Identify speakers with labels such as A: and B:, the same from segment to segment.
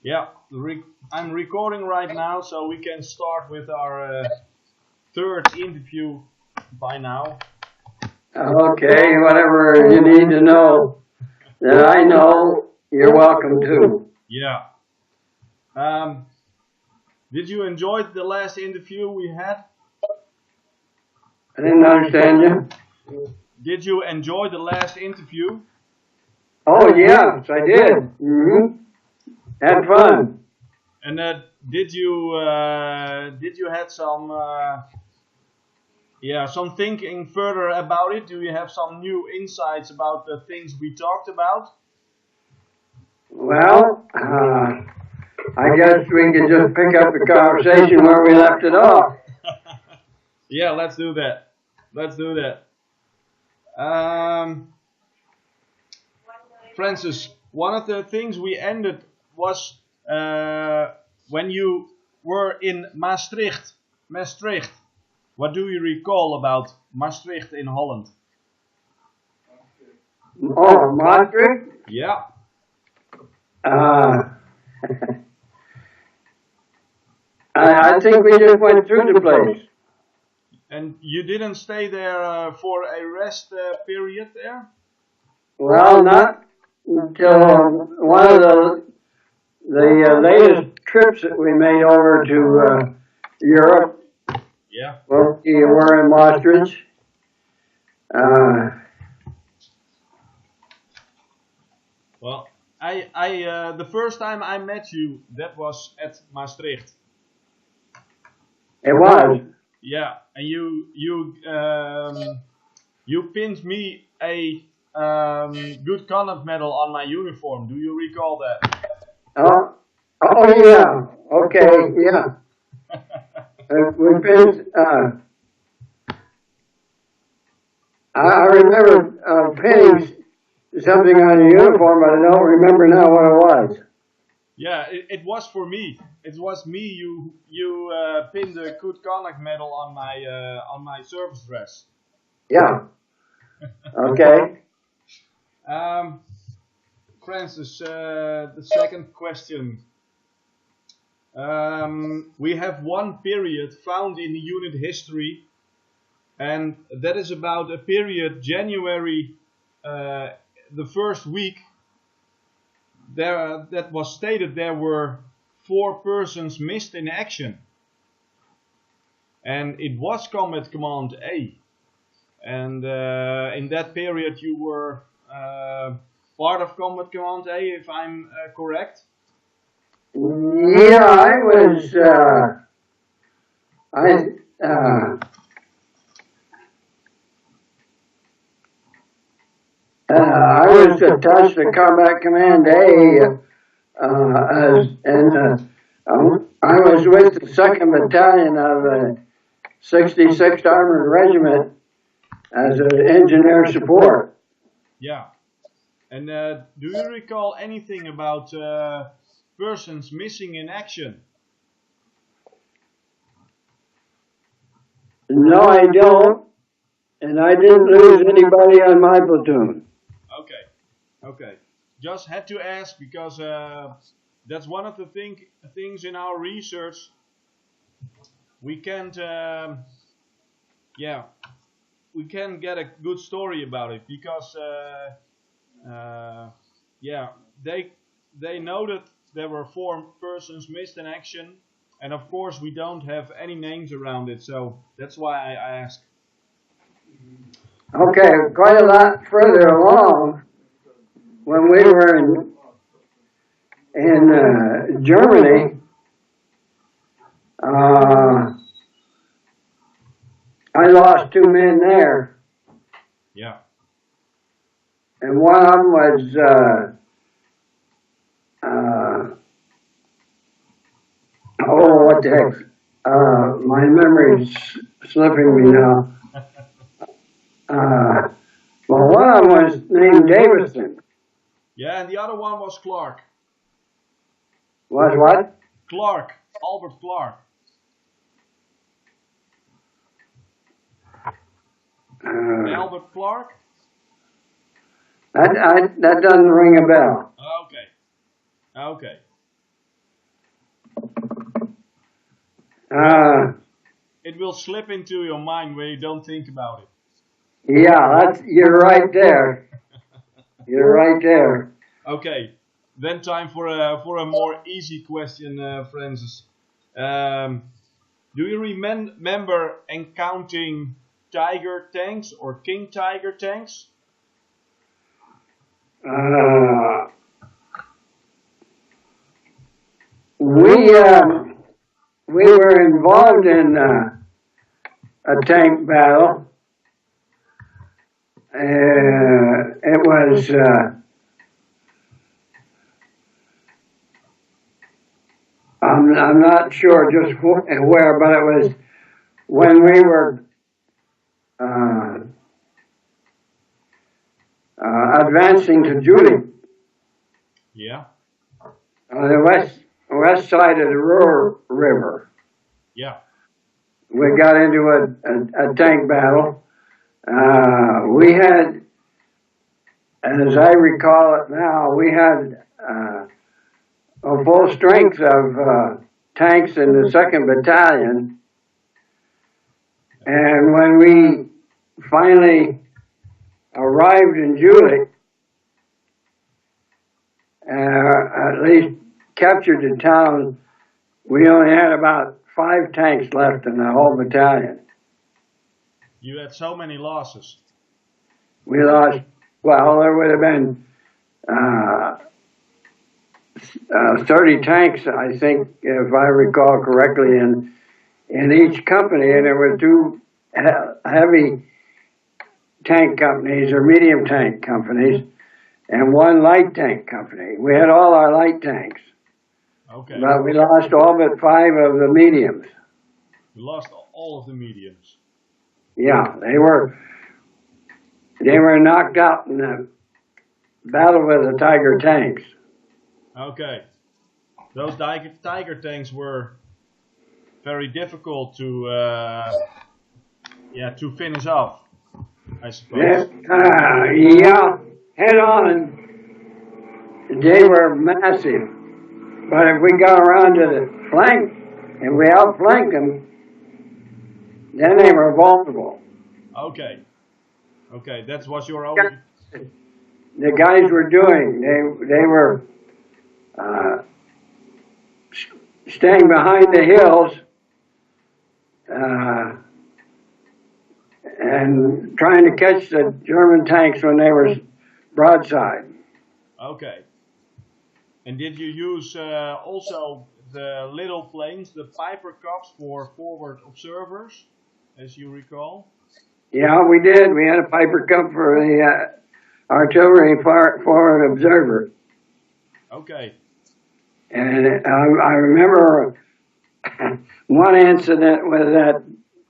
A: Yeah, I'm recording right now, so we can start with our third interview by now.
B: Okay, whatever you need to know that I know, you're welcome to.
A: Yeah. Did you enjoy the last interview we had?
B: I didn't understand you.
A: Did you enjoy the last interview?
B: Oh, yes, I did. Had fun.
A: And did you had some thinking further about it? Do you have some new insights about the things we talked about?
B: Well, I guess we could just pick up the conversation where we left it off.
A: Yeah, let's do that. Let's do that. Francis, one of the things we ended was when you were in Maastricht. Maastricht. What do you recall about Maastricht in Holland?
B: Oh, Maastricht?
A: Yeah.
B: I think we just went through the place.
A: And you didn't stay there for a rest period there?
B: Well, not until one of the latest trips that we made over to Europe.
A: Yeah.
B: Well, you were in Maastricht.
A: Well, I the first time I met you, that was at Maastricht.
B: It was.
A: Yeah, and you pinned me a good conduct medal on my uniform. Do you recall that?
B: Oh yeah. Okay. Yeah. We pinned. I remember pinning something on your uniform, but I don't remember now what it was.
A: Yeah, it was for me. It was me. You pinned a good conduct medal on my service dress.
B: Yeah. Okay.
A: Francis, the second question. We have one period found in the unit history, and that is about a period January, the first week. There, that was stated there were 4 persons missed in action, and it was Combat Command A. And in that period, you were part of Combat Command A, if I'm correct.
B: Yeah, I was. I was attached to Combat Command A, and I was with the 2nd Battalion of the 66th Armored Regiment as an engineer support.
A: Yeah. And do you recall anything about persons missing in action?
B: No, I don't. And I didn't lose anybody on my platoon.
A: Okay. Just had to ask because that's one of the things in our research. We can't, we can get a good story about it because, they noted there were 4 persons missed in action, and of course we don't have any names around it, so that's why I asked.
B: Okay, quite a lot further along. When we were in Germany, I lost 2 men there.
A: Yeah.
B: And one of them was, what the heck? My memory's slipping me now. Well, one of them was named Davison.
A: Yeah, and the other one was Clark.
B: Was what?
A: Clark. Albert Clark. Albert Clark?
B: That doesn't ring a bell.
A: Okay. It will slip into your mind when you don't think about it.
B: Yeah, you're right there. You're right there.
A: Okay, then time for a more easy question, Francis. Do you remember encountering Tiger tanks or King Tiger tanks?
B: We were involved in a tank battle. It was I'm not sure just where, but it was when we were advancing to Julie.
A: Yeah.
B: On the west side of the Ruhr River.
A: Yeah.
B: We got into a tank battle. We had, as I recall it now, we had a full strength of tanks in the 2nd Battalion. And when we finally arrived in Jülich, at least captured the town, we only had about 5 tanks left in the whole battalion.
A: You had so many losses.
B: We lost, well, there would have been 30 tanks, I think, if I recall correctly, in each company, and there were 2 heavy tank companies or medium tank companies and 1 light tank company. We had all our light tanks.
A: Okay.
B: But we lost all but 5 of the mediums.
A: You lost all of the mediums.
B: Yeah, they were knocked out in the battle with the Tiger tanks.
A: Okay. Those Tiger tanks were very difficult to finish off, I suppose.
B: Yeah, head on. They were massive. But if we got around to the flank and we outflanked them, then they were vulnerable.
A: Okay. Okay, that was your own.
B: The guys were doing. They were staying behind the hills and trying to catch the German tanks when they were broadside.
A: Okay. And did you use also the little planes, the Piper Cubs, for forward observers, as you recall?
B: Yeah, we did. We had a Piper Cub for the artillery forward observer.
A: Okay.
B: And I remember one incident with that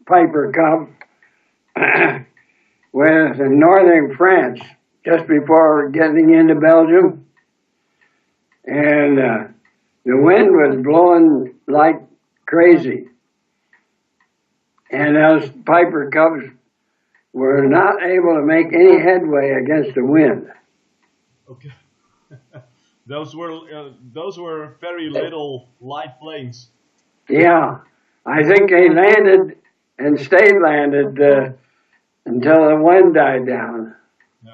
B: Piper Cub was in northern France, just before getting into Belgium. And the wind was blowing like crazy. And those Piper Cubs were not able to make any headway against the wind.
A: Okay. Those were very little light planes.
B: Yeah, I think they landed and stayed landed until the wind died down.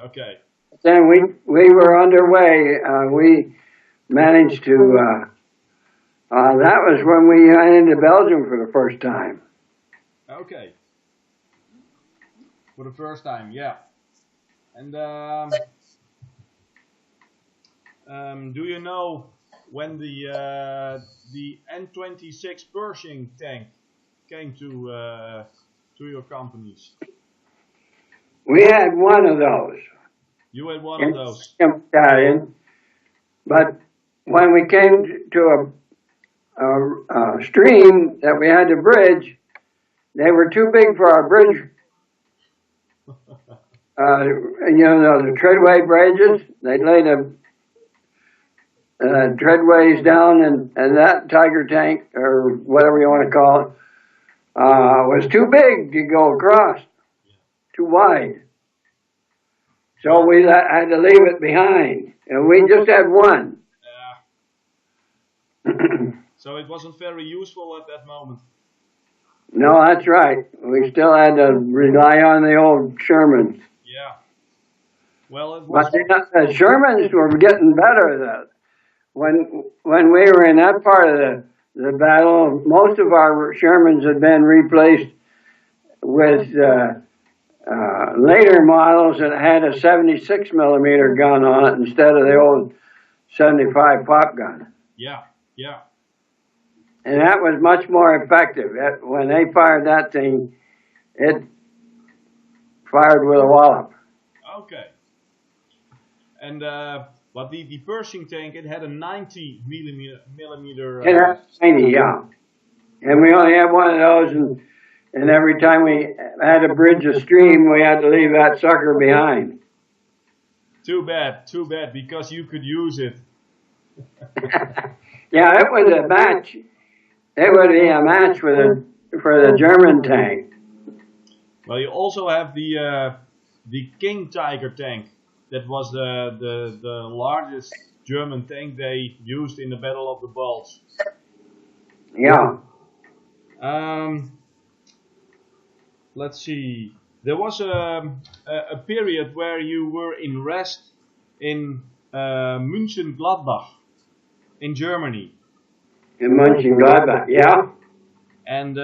A: Okay.
B: Then we were underway. We managed to. That was when we went into Belgium for the first time.
A: Okay. For the first time, yeah. And do you know when the N26 Pershing tank came to your companies?
B: We had one of those.
A: You had one of those.
B: Battalion, but when we came to a stream that we had to bridge, they were too big for our bridge. The treadway bridges, they laid the treadways down, and that Tiger tank, or whatever you want to call it, was too big to go across, too wide. So we had to leave it behind, and we just had one.
A: Yeah. So it wasn't very useful at that moment.
B: No, that's right. We still had to rely on the old Shermans.
A: Yeah. Well, it was.
B: But the Shermans were getting better. When we were in that part of the battle, most of our Shermans had been replaced with later models that had a 76 millimeter gun on it instead of the old 75 pop gun.
A: Yeah, yeah.
B: And that was much more effective. When they fired that thing, it fired with a wallop.
A: Okay. And but the Pershing tank, it had a 90 millimeter.
B: It had 90, yeah. And we only had one of those, and every time we had to bridge a stream, we had to leave that sucker behind.
A: Too bad, because you could use it.
B: Yeah, it was a match. It would be a match for the German tank.
A: Well, you also have the King Tiger tank. That was the largest German tank they used in the Battle of the Bulge.
B: Yeah.
A: Let's see. There was a period where you were in rest in München-Gladbach in Germany.
B: In Mönchengladbach, yeah.
A: And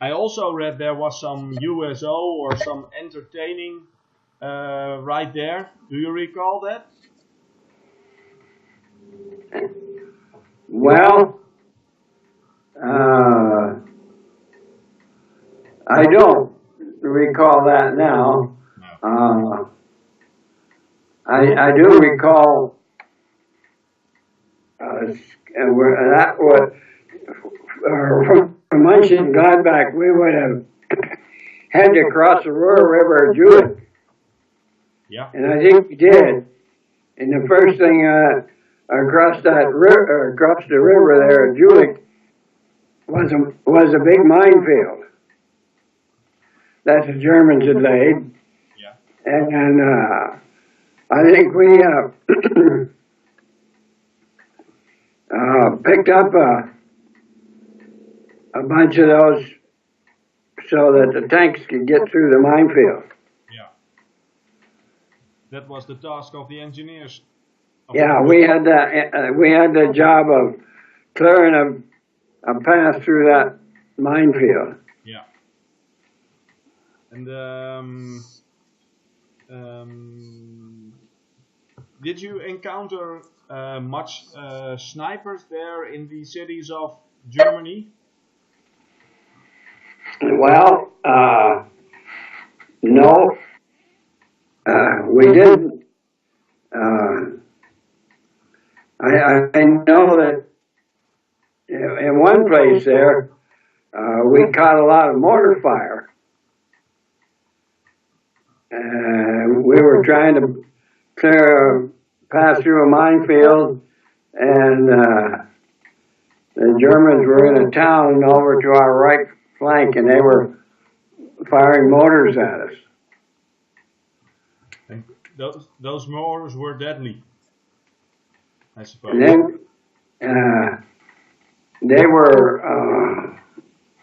A: I also read there was some USO or some entertaining right there. Do you recall that?
B: Well, I don't recall that now.
A: No.
B: I do recall that was from Mönchengladbach. We would have had to cross the Ruhr River at Jülich.
A: Yeah.
B: And I think we did. And the first thing across the river there at Jülich was a big minefield that the Germans had laid.
A: Yeah.
B: And I think we picked up a bunch of those so that the tanks could get through the minefield.
A: That was the task of the engineers.
B: Yeah, we had the job of clearing a path through that minefield.
A: Yeah. And did you encounter much snipers there in the cities of Germany?
B: Well, no. We didn't. I know that in one place there, we caught a lot of mortar fire. We were trying to pass through a minefield, and the Germans were in a town over to our right flank, and they were firing mortars at us.
A: And those mortars were deadly, I suppose.
B: And then they were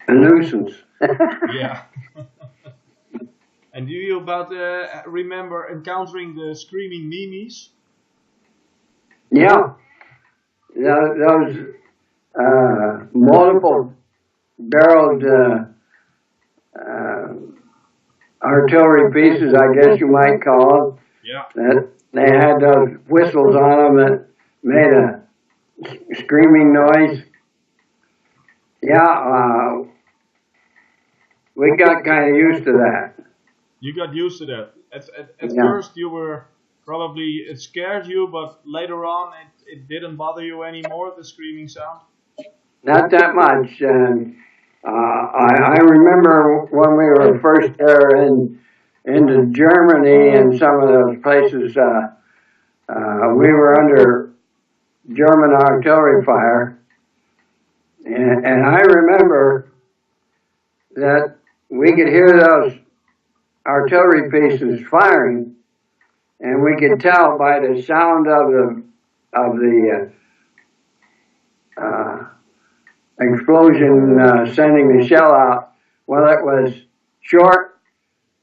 B: a nuisance.
A: Yeah. And do you remember encountering the screaming memes?
B: Yeah. Those multiple barreled artillery pieces, I guess you might call them.
A: Yeah.
B: They had those whistles on them that made a screaming noise. Yeah, we got kind of used to that.
A: You got used to that. At
B: Yeah.
A: first you were probably, it scared you, but later on it didn't bother you anymore, the screaming sound?
B: Not that much. And I remember when we were first there into Germany and some of those places, we were under German artillery fire. And I remember that we could hear those artillery pieces firing, and we could tell by the sound of explosion sending the shell out, whether it was short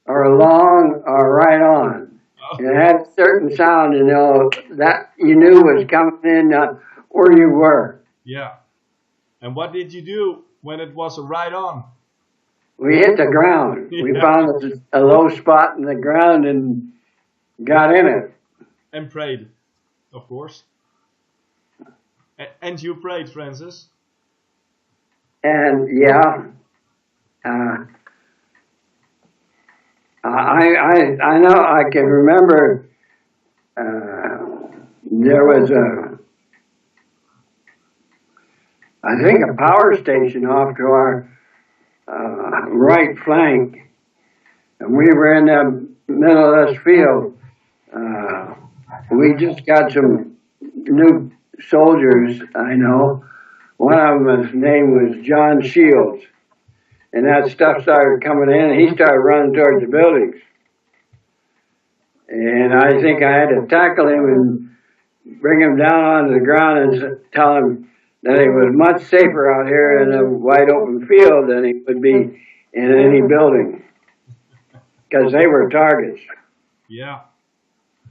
B: or long or right on. It had a certain sound, that you knew was coming in where you were.
A: Yeah. And what did you do when it was right on?
B: We hit the ground.
A: Yeah.
B: We found a low spot in the ground and got in it.
A: And prayed, of course. And you prayed, Francis?
B: And yeah, I know I can remember there was I think a power station off to our right flank, and we were in the middle of this field. We just got some new soldiers, I know. One of them, his name was John Shields. And that stuff started coming in, and he started running towards the buildings. And I think I had to tackle him and bring him down onto the ground and tell him that he was much safer out here in a wide open field than he would be in any building. Because they were targets.
A: Yeah.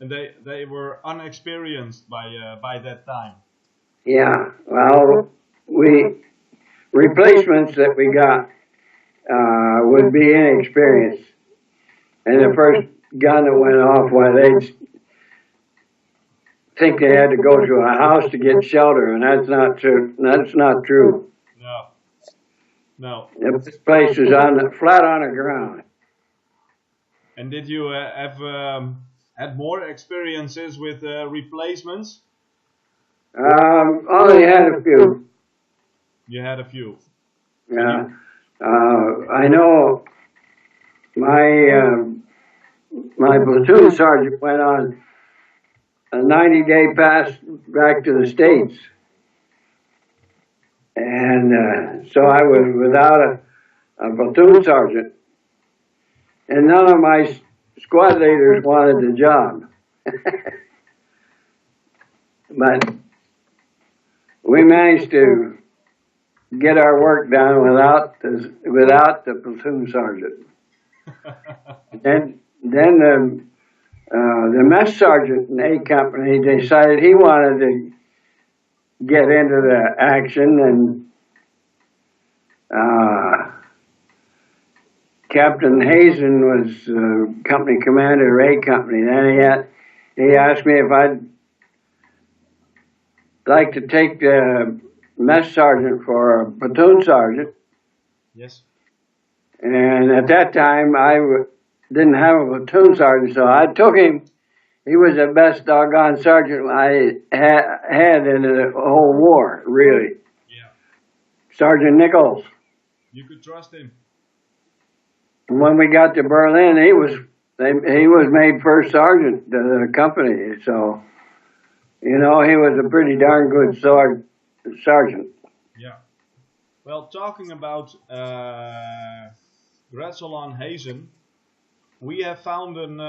A: And they were unexperienced by that time.
B: Yeah, well, replacements that we got would be inexperienced. And the first gun that went off, why they'd think they had to go to a house to get shelter, and that's not true. That's not true.
A: No.
B: This place was flat on the ground.
A: And did you have had more experiences with replacements?
B: Only had a few.
A: You had a few.
B: Yeah. I know my platoon sergeant went on a 90-day pass back to the States. And so I was without a platoon sergeant. And none of my squad leaders wanted the job. But we managed to get our work done without the platoon sergeant. Then the mess sergeant in A Company decided he wanted to get into the action, and Captain Hazen was company commander of A Company. Then he asked me if I'd like to take the mess sergeant for a platoon sergeant.
A: Yes.
B: And at that time, I didn't have a platoon sergeant, so I took him. He was the best doggone sergeant I had in the whole war, really.
A: Yeah.
B: Sergeant Nichols.
A: You could trust him.
B: And when we got to Berlin, he was made first sergeant to the company. So, you know, he was a pretty darn good sergeant.
A: Yeah. Well, talking about Gretzel Hazen, we have found an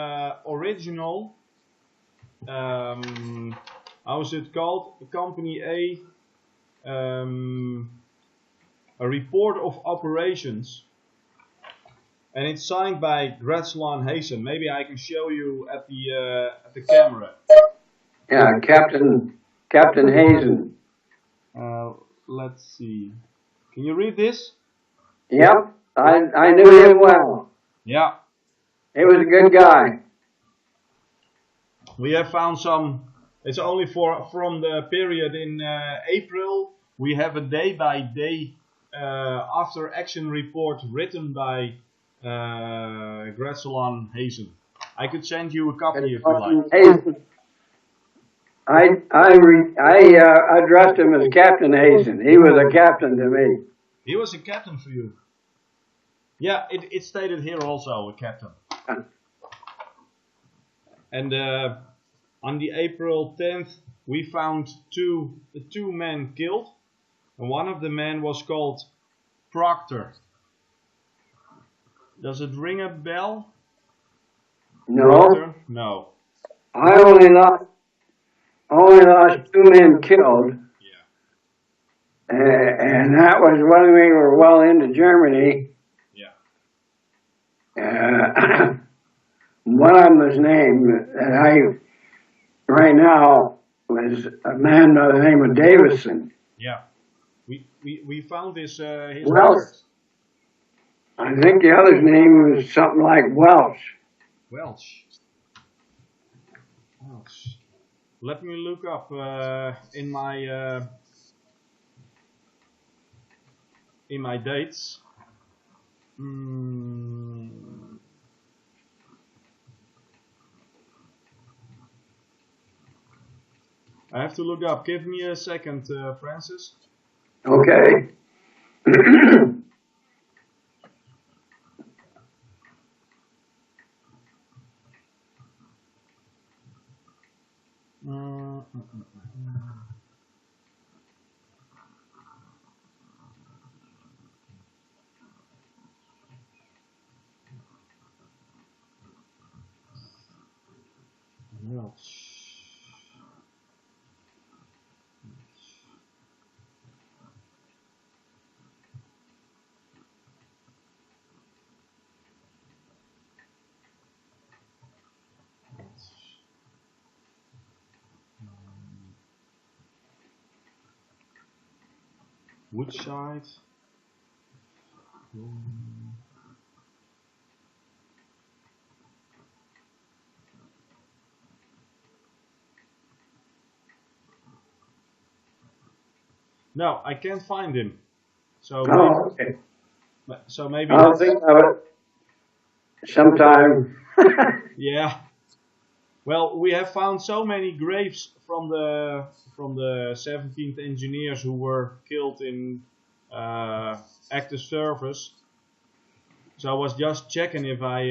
A: original, how is it called? Company A, a report of operations. And it's signed by Gretzel Hazen. Maybe I can show you at the camera.
B: Yeah, Captain Hazen.
A: Let's see. Can you read this?
B: Yep, I knew him well.
A: Yeah.
B: He was a good guy.
A: We have found some. It's only from the period in April. We have a day-by-day after action report written by Gretzel Hazen. I could send you a copy if you like.
B: Hazen. I addressed him as Captain Hazen. He was a captain to me.
A: He was a captain for you. Yeah, it stated here also a captain. And on the April 10th, we found two men killed, and one of the men was called Proctor. Does it ring a bell?
B: No.
A: Proctor? No.
B: I only lost 2 men killed.
A: Yeah.
B: and that was when we were well into Germany.
A: Yeah.
B: One of them was named, and right now, was a man by the name of Davison.
A: Yeah. We found his
B: Welsh.
A: records.
B: I think the other's name was something like Welsh.
A: Welsh. Welsh. Let me look up in my dates. I have to look up. Give me a second, Francis.
B: Okay.
A: Welsh. Woodside. No, I can't find him. So
B: Oh, okay.
A: maybe
B: I'll think of it sometime.
A: yeah. Well, we have found so many graves from the 17th engineers who were killed in active service. So I was just checking if I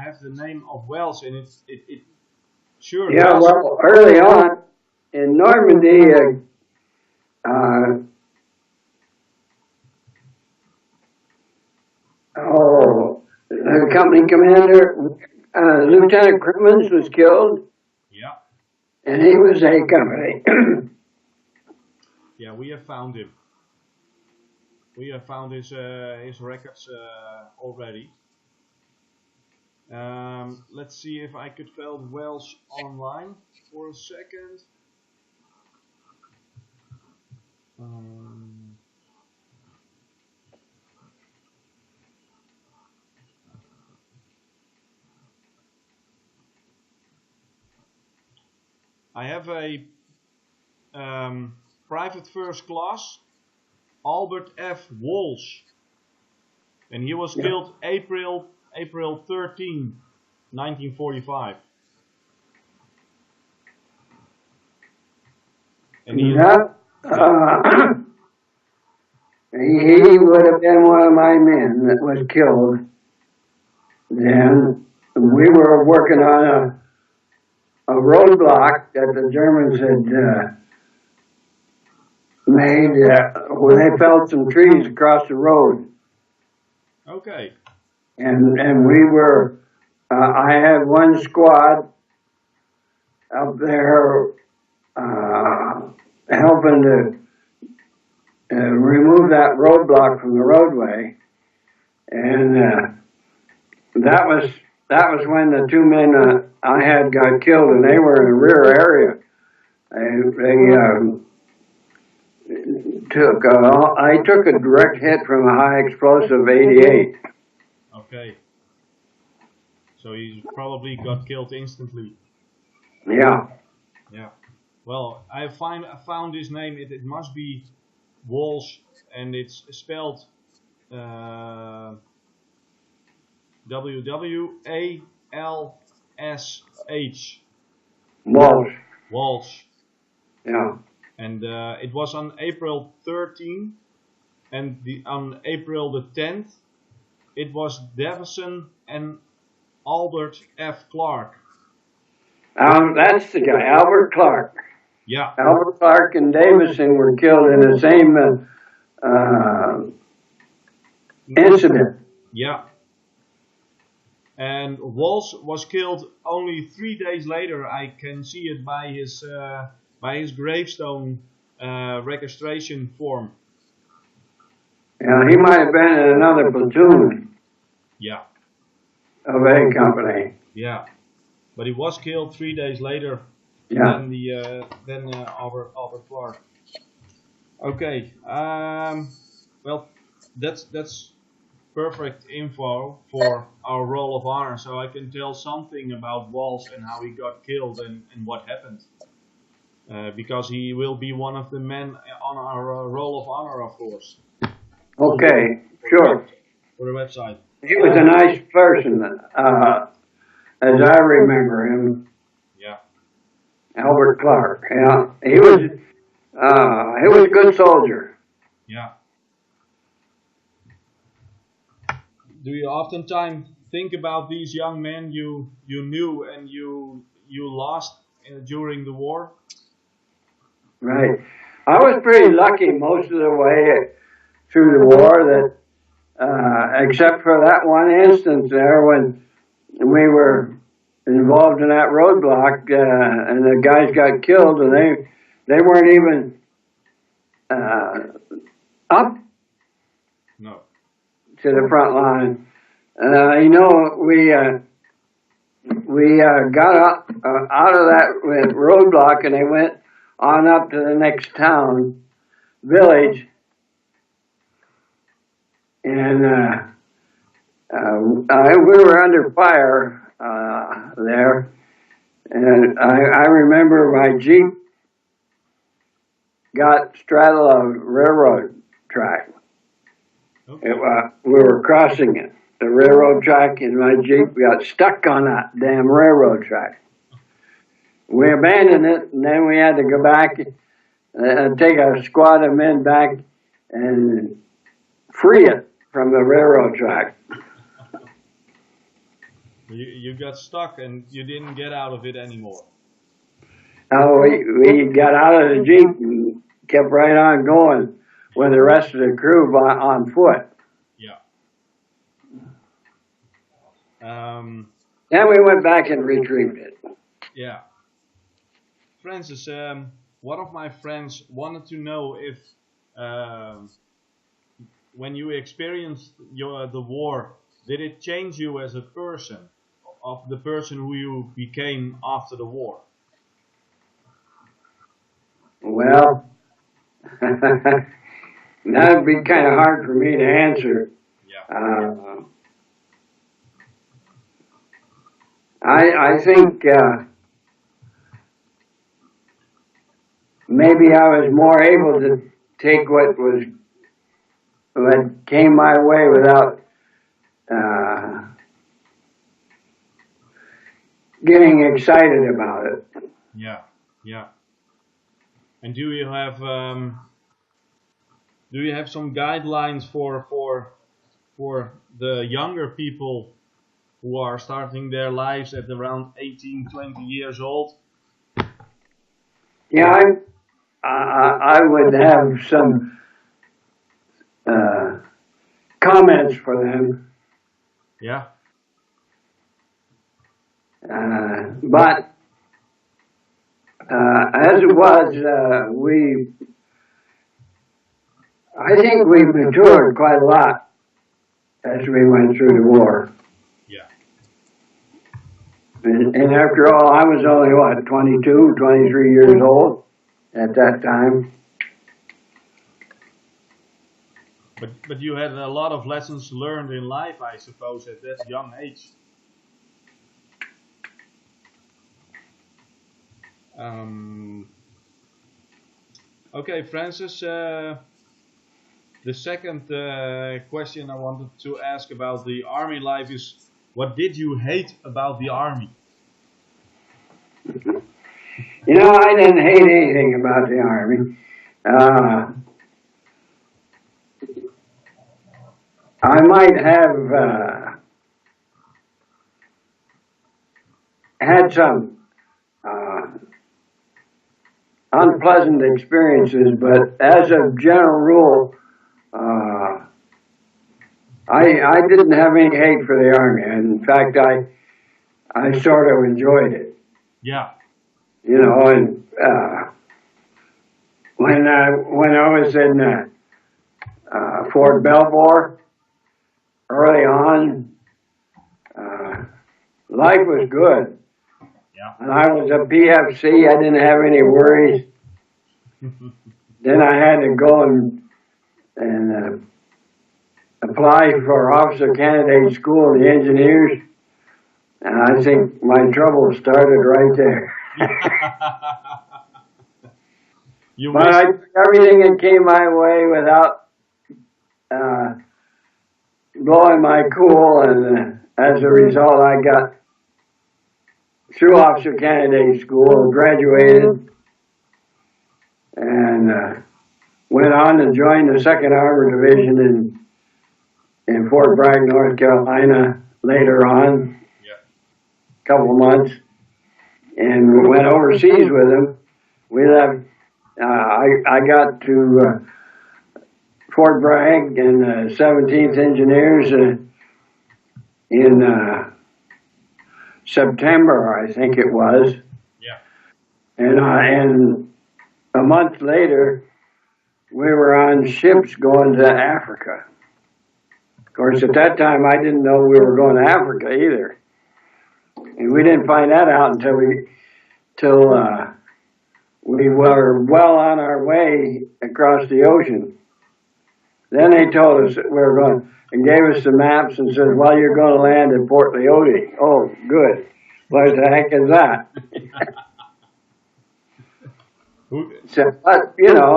A: have the name of Wells, and it sure
B: Yeah,
A: does.
B: well, early on in Normandy, the company commander, Lieutenant Crimmins was killed,
A: Yeah,
B: and he was a company.
A: yeah, we have found him. We have found his records already. Let's see if I could find Welsh online for a second. I have a private first class, Albert F. Walsh, and he was killed April 13, 1945. And he
B: he would have been one of my men that was killed. Then we were working on a roadblock that the Germans had made where they felled some trees across the road.
A: Okay.
B: And we were, I had one squad up there helping to remove that roadblock from the roadway, and that was when the two men I had got killed, and they were in the rear area. I took a direct hit from a high explosive 88.
A: Okay. So he probably got killed instantly.
B: Yeah.
A: Yeah. Well, I found his name. It must be Walsh, and it's spelled W-W-A-L-S-H.
B: Walsh.
A: Walsh.
B: Yeah.
A: And it was on April 13, and on April the 10th, it was Davison and Albert F. Clark.
B: That's the guy, Albert Clark.
A: Yeah.
B: Albert Clark and Davison were killed in the same incident.
A: Yeah. And Walsh was killed only 3 days later. I can see it by his gravestone registration form.
B: Yeah, he might have been in another platoon
A: Yeah,
B: of A Company.
A: yeah. But he was killed 3 days later
B: Yeah.
A: than Albert Clark. Okay. Well, that's perfect info for our roll of honor, so I can tell something about Walsh and how he got killed and what happened. Because he will be one of the men on our roll of honor, of course.
B: Okay, sure.
A: For the website.
B: He was a nice person, as I remember him.
A: Yeah.
B: Albert Clark. Yeah, he was a good soldier.
A: Yeah. Do you oftentimes think about these young men you knew and you lost during the war?
B: Right. I was pretty lucky most of the way through the war that, except for that one instance there when we were involved in that roadblock, and the guys got killed, and they weren't even up
A: No.
B: to the front line. You know, we got up out of that roadblock, and they went on up to the next town, village, and we were under fire there, and I remember my Jeep got straddled a railroad track.
A: Okay.
B: We were crossing it, the railroad track, and my Jeep got stuck on that damn railroad track. We abandoned it, and then we had to go back and take a squad of men back and free it from the railroad track.
A: You got stuck and you didn't get out of it anymore.
B: Oh, we got out of the Jeep and kept right on going with the rest of the crew on foot.
A: Yeah.
B: Then we went back and retrieved it.
A: Yeah. Francis, one of my friends wanted to know if when you experienced the war, did it change you as a person, of the person who you became after the war?
B: Well, that would be kind of hard for me to answer.
A: Yeah.
B: I think maybe I was more able to take what came my way without getting excited about it.
A: Yeah. Yeah. And do you have some guidelines for the younger people who are starting their lives at around 18, 20 years old?
B: Yeah, I would have some comments for them.
A: Yeah.
B: But as it was, I think we matured quite a lot as we went through the war.
A: Yeah.
B: And after all, I was only, 22, 23 years old at that time.
A: But you had a lot of lessons learned in life, I suppose, at that young age. Okay, Francis, the second question I wanted to ask about the army life is, what did you hate about the army?
B: You know, I didn't hate anything about the army. I might have had some unpleasant experiences, but as a general rule, I didn't have any hate for the army. In fact, I sort of enjoyed it.
A: Yeah.
B: You know, and when I was in Fort Belvoir early on, life was good.
A: Yeah.
B: And I was a PFC. I didn't have any worries. Then I had to go and apply for officer candidate school in the engineers. And I think my trouble started right there. But I took everything that came my way without blowing my cool, and as a result, I got through officer candidate school, graduated, and went on to join the 2nd Armored Division in Fort Bragg, North Carolina later on, a couple of months, and we went overseas with them. We left, I got to Fort Bragg and 17th Engineers in September, I think it was.
A: Yeah.
B: And a month later, we were on ships going to Africa. Of course, at that time, I didn't know we were going to Africa either. And we didn't find that out until we were well on our way across the ocean. Then they told us that we were going, and gave us the maps and said, well, you're going to land in Port Leone. Oh, good. What the heck is that? So, but, you know,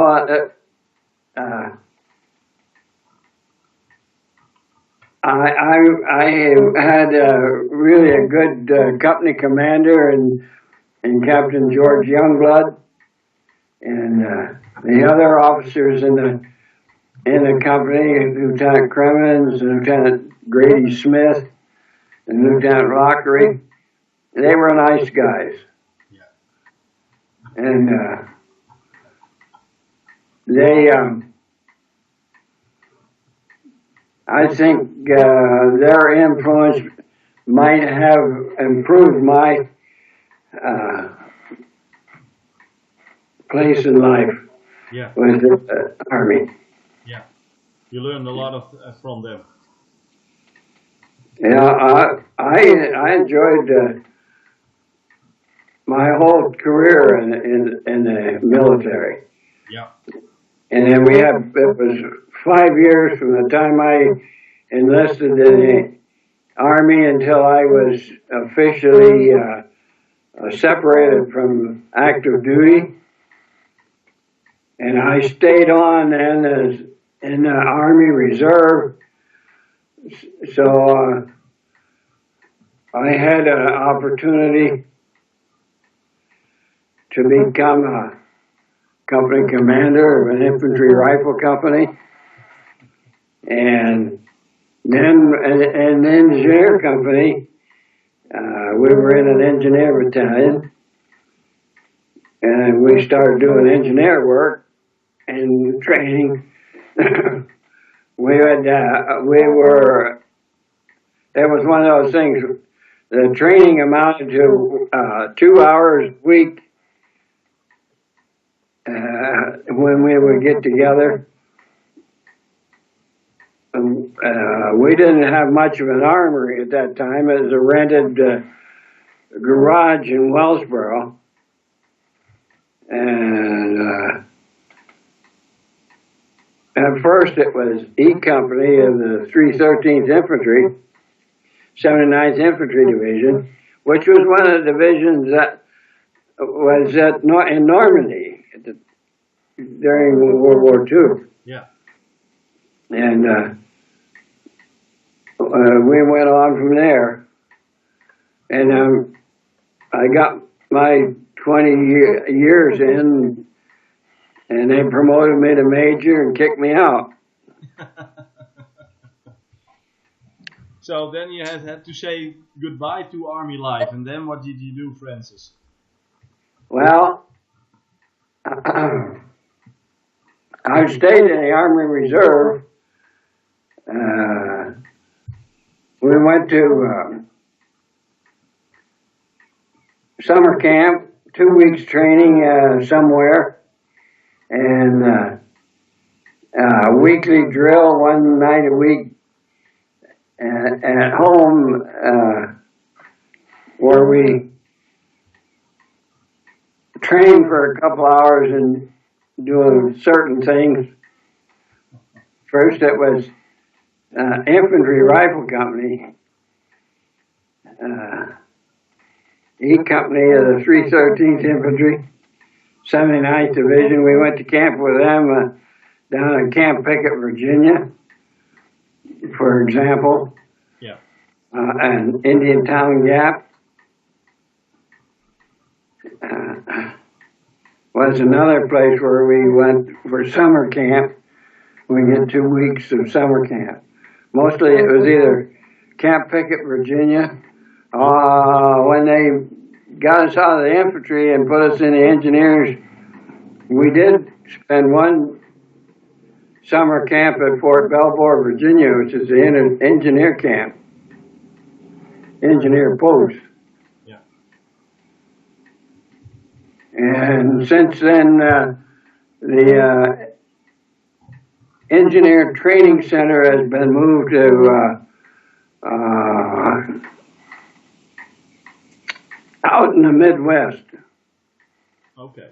B: I had really a good company commander and Captain George Youngblood, and the other officers in the company, Lieutenant Cremens, Lieutenant Grady Smith, and Lieutenant Rockery. They were nice guys.
A: Yeah.
B: And they, I think their influence might have improved my place in life with the Army.
A: Yeah, you learned a lot from them.
B: Yeah, I enjoyed my whole career in the military.
A: Yeah.
B: And then it was 5 years from the time I enlisted in the Army until I was officially separated from active duty. And I stayed on then as in the Army Reserve. So I had an opportunity to become a company commander of an infantry rifle company, and then an engineer company. We were in an engineer battalion, and we started doing engineer work and training. It was one of those things. The training amounted to 2 hours a week when we would get together. We didn't have much of an armory at that time. It was a rented garage in Wellsboro. And at first it was E Company of the 313th Infantry, 79th Infantry Division, which was one of the divisions that was in Normandy during World War II.
A: Yeah.
B: And we went on from there. And I got my 20 years in, and they promoted me to major and kicked me out.
A: So then you had to say goodbye to Army life, and then what did you do, Francis?
B: Well, I stayed in the Army Reserve. We went to summer camp, 2 weeks training somewhere, and weekly drill one night a week at home, where we trained for a couple hours and doing certain things. First, it was infantry rifle company, E Company of the 313th Infantry, 79th Division. We went to camp with them down in Camp Pickett, Virginia, for example.
A: Yeah.
B: And Indian Town Gap was another place where we went for summer camp. We get 2 weeks of summer camp. Mostly it was either Camp Pickett, Virginia. When they got us out of the infantry and put us in the engineers, we did spend one summer camp at Fort Belvoir, Virginia, which is the engineer camp, engineer post.
A: Yeah.
B: And since then, the engineer training center has been moved to out in the Midwest.
A: Okay.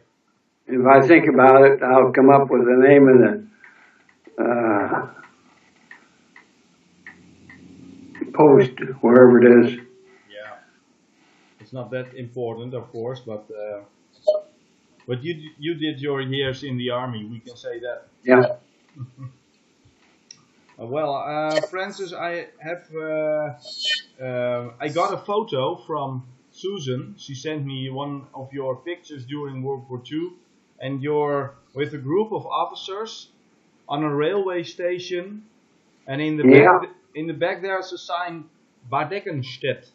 B: If I think about it, I'll come up with the name of the post, wherever it is.
A: Yeah. It's not that important, of course, but you did your years in the army. We can say that.
B: Yeah.
A: Well, Francis, I have I got a photo from Susan. She sent me one of your pictures during World War II, and you're with a group of officers on a railway station, and in the back there's a sign Badekenstedt.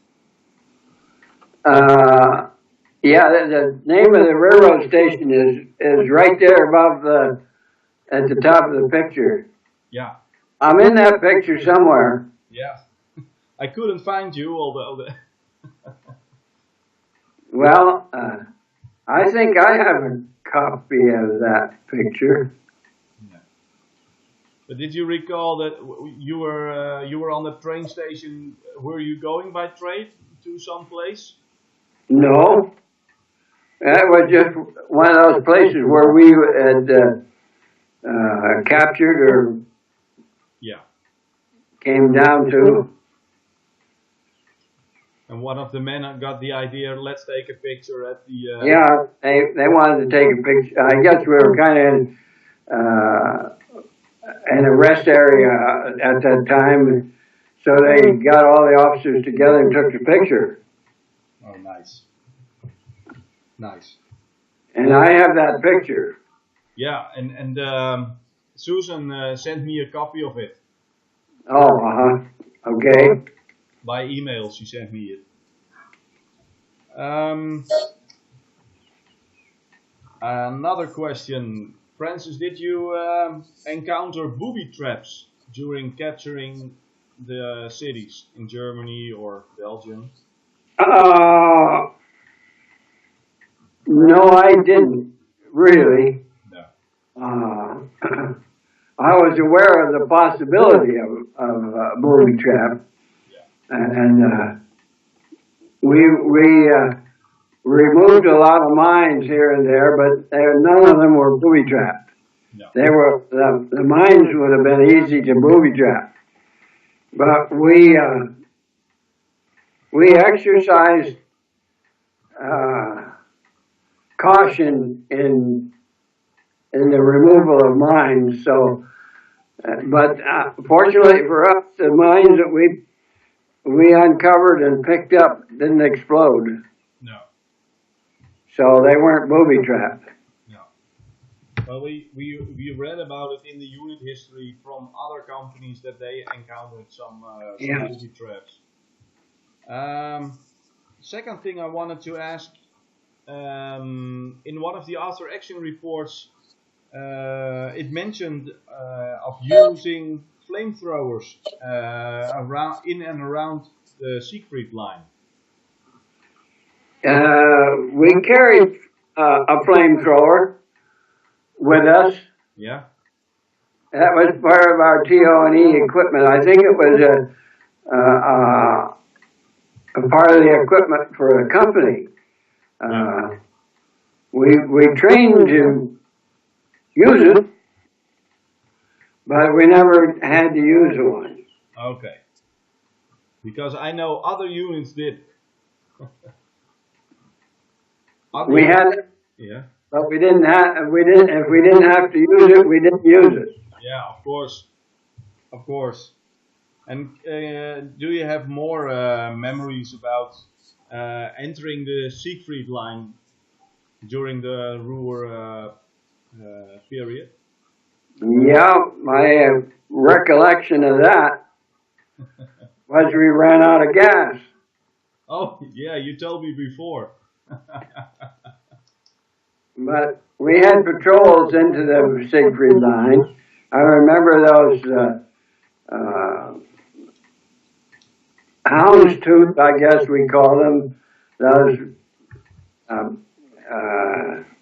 B: Yeah, the name of the railroad station is right there above at the top of the picture.
A: Yeah.
B: I'm in that picture somewhere.
A: Yeah. I couldn't find you, although.
B: Well, I think I have a copy of that picture.
A: Yeah. But did you recall that you were on the train station? Were you going by train to some place?
B: No, that was just one of those places where we had captured or came down to.
A: And one of the men got the idea, let's take a picture at the...
B: Yeah, they wanted to take a picture. I guess we were kind of in a rest area at that time, so they got all the officers together and took the picture.
A: Oh, nice. Nice.
B: And I have that picture.
A: Yeah, and Susan sent me a copy of it.
B: Oh, okay.
A: By email, she sent me it. Another question. Francis, did you encounter booby traps during capturing the cities in Germany or Belgium?
B: No, I didn't really.
A: No.
B: I was aware of the possibility of booby trap, and we removed a lot of mines here and there, but none of them were booby trapped.
A: No.
B: They were the mines would have been easy to booby trap, but we exercised caution in the removal of mines. So, but fortunately for us, the mines that we uncovered and picked up didn't explode.
A: No.
B: So they weren't booby trapped.
A: No. Well, we read about it in the unit history from other companies that they encountered some booby traps. Second thing I wanted to ask, in one of the after action reports, it mentioned of using flamethrowers in and around the Siegfried line.
B: We carried a flamethrower. with us.
A: Yeah.
B: That was part of our TO&E equipment. I think it was a part of the equipment for the company. We trained to use it, but we never had to use one.
A: Okay. Because I know other units did.
B: We had it,
A: yeah.
B: but we didn't have. If we didn't have to use it, we didn't use it.
A: Yeah, of course. Of course. And do you have more memories about entering the Siegfried line during the Ruhr period?
B: Yeah, my recollection of that was we ran out of gas.
A: Oh, yeah, you told me before.
B: But we had patrols into the Siegfried line. I remember those houndstooth, I guess we call them. Those,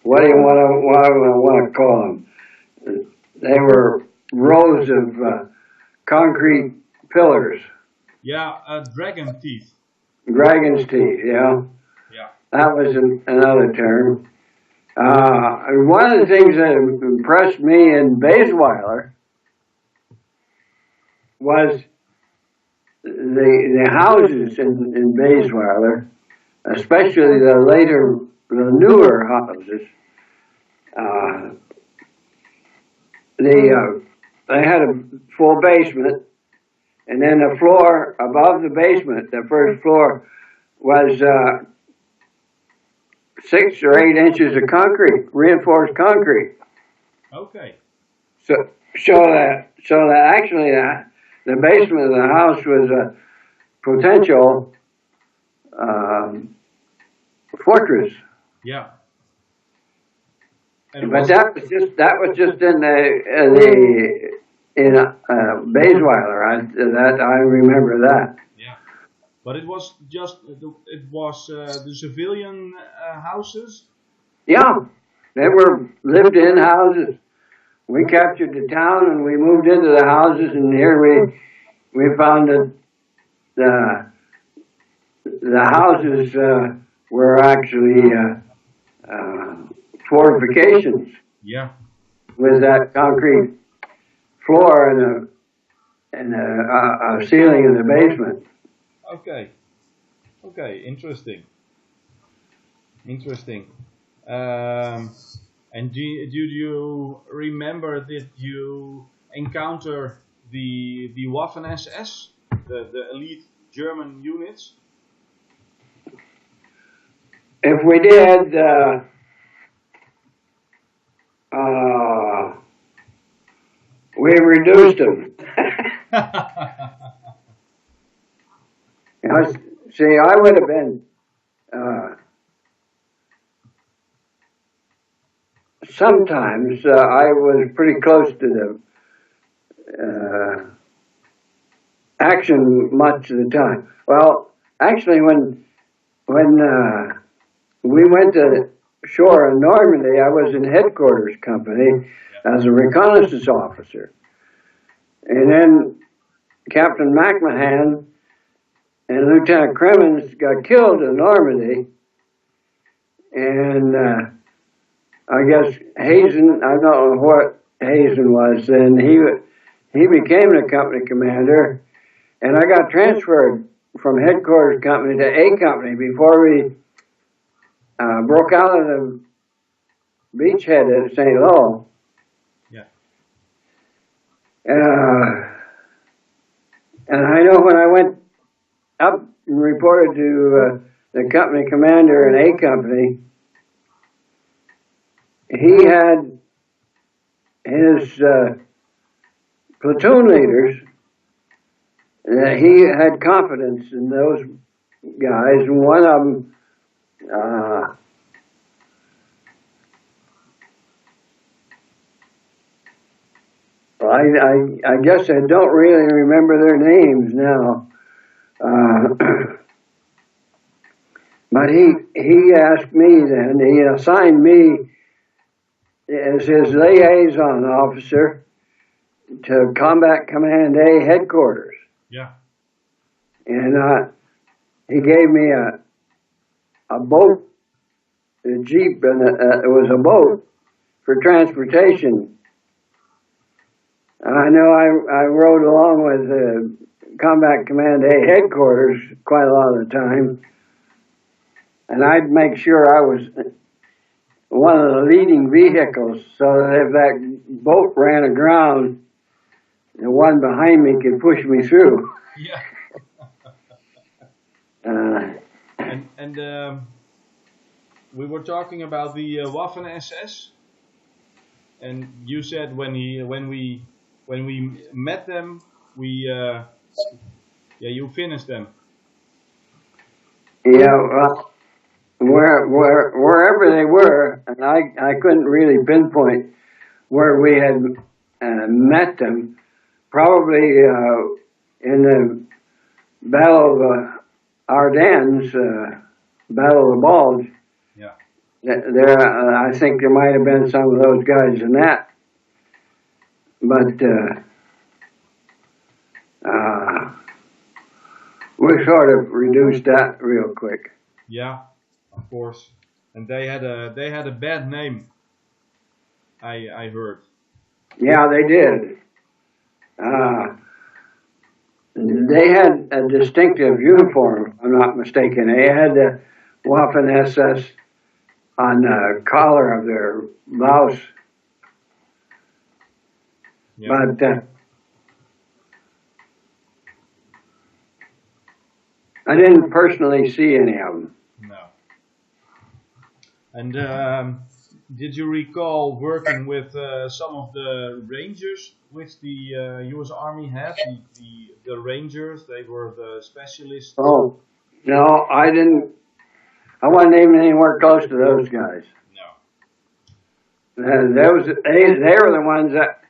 B: what do you want to call them? They were rows of concrete pillars.
A: Yeah, dragon teeth.
B: Dragon's teeth, yeah.
A: Yeah.
B: That was another term. One of the things that impressed me in Baysweiler was the houses in Baysweiler, especially the newer houses. They had a full basement, and then the floor above the basement, the first floor, was 6 or 8 inches of concrete, reinforced concrete.
A: Okay.
B: So that actually the basement of the house was a potential fortress.
A: Yeah.
B: But that was just in Baysweiler. I remember that.
A: Yeah. But it was just the civilian houses.
B: Yeah, they were lived-in houses. We captured the town and we moved into the houses, and here we found that the houses were actually fortifications.
A: Yeah.
B: With that concrete floor and a ceiling in the basement.
A: Okay. Okay. Interesting. And do you remember that you encounter the Waffen-SS, the elite German units?
B: If we did, we reduced them. See, I would have been sometimes I was pretty close to the action much of the time. Well, actually, when we went to shore in Normandy, I was in headquarters company as a reconnaissance officer. And then Captain McMahon and Lieutenant Cremens got killed in Normandy. And I guess Hazen, I don't know what Hazen was then, he became the company commander. And I got transferred from headquarters company to A company before we broke out of the beachhead at St. Lo.
A: Yeah.
B: And I know when I went up and reported to the company commander in A company, he had his platoon leaders. He had confidence in those guys, and one of them, I guess I don't really remember their names now, but he asked me then, he assigned me as his liaison officer to Combat Command A headquarters.
A: Yeah.
B: And he gave me a boat, a Jeep, and it was a boat for transportation. I know I rode along with Combat Command A headquarters quite a lot of the time, and I'd make sure I was one of the leading vehicles so that if that boat ran aground, the one behind me could push me through.
A: Yeah. And we were talking about the Waffen SS, and you said when we met them, you finished them.
B: Yeah, well, wherever they were, and I couldn't really pinpoint where we had met them. Probably in the Battle of Ardennes, Battle of the Bulge.
A: Yeah.
B: There, I think there might have been some of those guys in that, but we sort of reduced that real quick.
A: Yeah, of course. And they had a bad name. I heard.
B: Yeah, they did. They had a distinctive uniform, if I'm not mistaken. They had the Waffen SS on the collar of their blouse.
A: Yeah.
B: But I didn't personally see any of them.
A: No. And did you recall working with some of the Rangers which the U.S. Army had? The Rangers, they were the specialists.
B: Oh, no, I didn't. I wasn't even anywhere close to those guys.
A: No.
B: They were the ones that